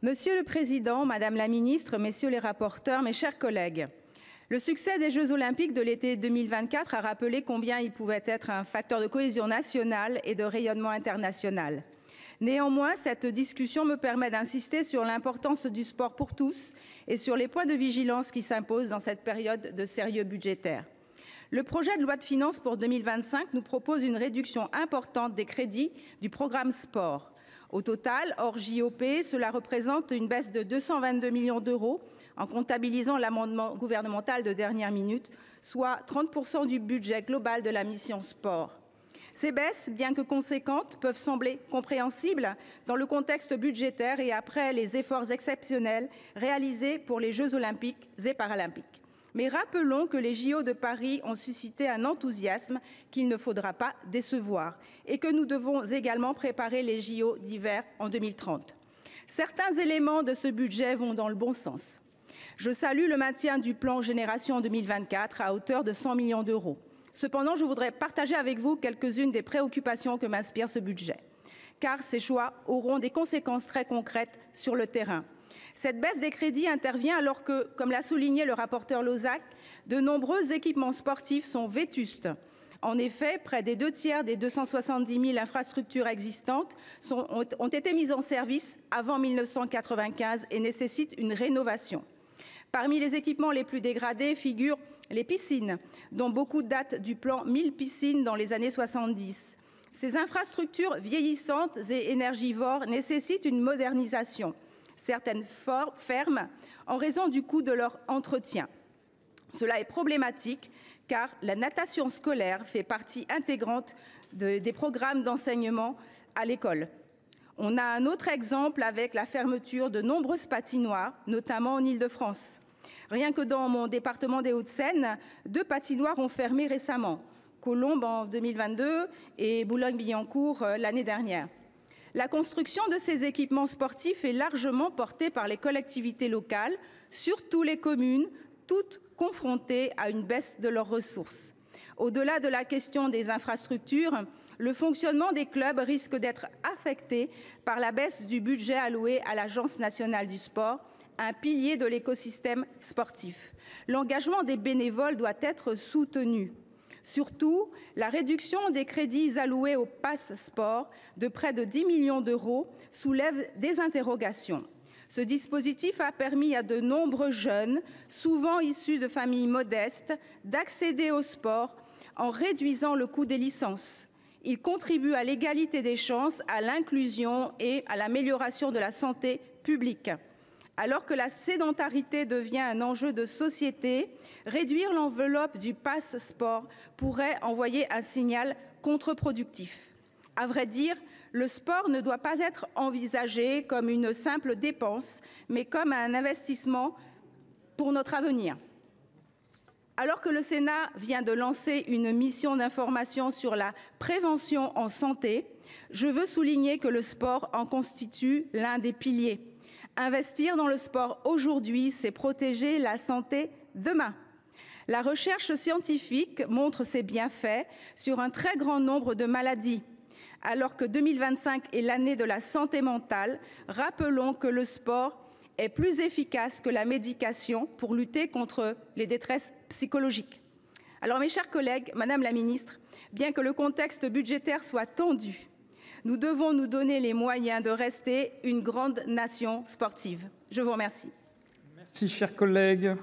Monsieur le Président, Madame la Ministre, Messieurs les rapporteurs, mes chers collègues, le succès des Jeux olympiques de l'été 2024 a rappelé combien ils pouvaient être un facteur de cohésion nationale et de rayonnement international. Néanmoins, cette discussion me permet d'insister sur l'importance du sport pour tous et sur les points de vigilance qui s'imposent dans cette période de sérieux budgétaire. Le projet de loi de finances pour 2025 nous propose une réduction importante des crédits du programme sport. Au total, hors JOP, cela représente une baisse de 222 millions d'euros en comptabilisant l'amendement gouvernemental de dernière minute, soit 30% du budget global de la mission sport. Ces baisses, bien que conséquentes, peuvent sembler compréhensibles dans le contexte budgétaire et après les efforts exceptionnels réalisés pour les Jeux olympiques et paralympiques. Mais rappelons que les JO de Paris ont suscité un enthousiasme qu'il ne faudra pas décevoir et que nous devons également préparer les JO d'hiver en 2030. Certains éléments de ce budget vont dans le bon sens. Je salue le maintien du plan Génération 2024 à hauteur de 100 millions d'euros. Cependant, je voudrais partager avec vous quelques-unes des préoccupations que m'inspire ce budget, car ces choix auront des conséquences très concrètes sur le terrain. Cette baisse des crédits intervient alors que, comme l'a souligné le rapporteur Lozach, de nombreux équipements sportifs sont vétustes. En effet, près des 2/3 des 270 000 infrastructures existantes ont été mises en service avant 1995 et nécessitent une rénovation. Parmi les équipements les plus dégradés figurent les piscines, dont beaucoup datent du plan 1000 piscines dans les années 70. Ces infrastructures vieillissantes et énergivores nécessitent une modernisation. Certaines ferment en raison du coût de leur entretien. Cela est problématique car la natation scolaire fait partie intégrante des programmes d'enseignement à l'école. On a un autre exemple avec la fermeture de nombreuses patinoires, notamment en Île-de-France. Rien que dans mon département des Hauts-de-Seine, 2 patinoires ont fermé récemment, Colombes en 2022 et Boulogne-Billancourt l'année dernière. La construction de ces équipements sportifs est largement portée par les collectivités locales, surtout les communes, toutes confrontées à une baisse de leurs ressources. Au-delà de la question des infrastructures, le fonctionnement des clubs risque d'être affecté par la baisse du budget alloué à l'Agence nationale du sport, un pilier de l'écosystème sportif. L'engagement des bénévoles doit être soutenu. Surtout, la réduction des crédits alloués au Pass Sport de près de 10 millions d'euros soulève des interrogations. Ce dispositif a permis à de nombreux jeunes, souvent issus de familles modestes, d'accéder au sport en réduisant le coût des licences. Il contribue à l'égalité des chances, à l'inclusion et à l'amélioration de la santé publique. Alors que la sédentarité devient un enjeu de société, réduire l'enveloppe du Pass Sport pourrait envoyer un signal contre-productif. À vrai dire, le sport ne doit pas être envisagé comme une simple dépense, mais comme un investissement pour notre avenir. Alors que le Sénat vient de lancer une mission d'information sur la prévention en santé, je veux souligner que le sport en constitue l'un des piliers. Investir dans le sport aujourd'hui, c'est protéger la santé demain. La recherche scientifique montre ses bienfaits sur un très grand nombre de maladies. Alors que 2025 est l'année de la santé mentale, rappelons que le sport est plus efficace que la médication pour lutter contre les détresses psychologiques. Alors mes chers collègues, Madame la Ministre, bien que le contexte budgétaire soit tendu, nous devons nous donner les moyens de rester une grande nation sportive. Je vous remercie. Merci, chers collègues.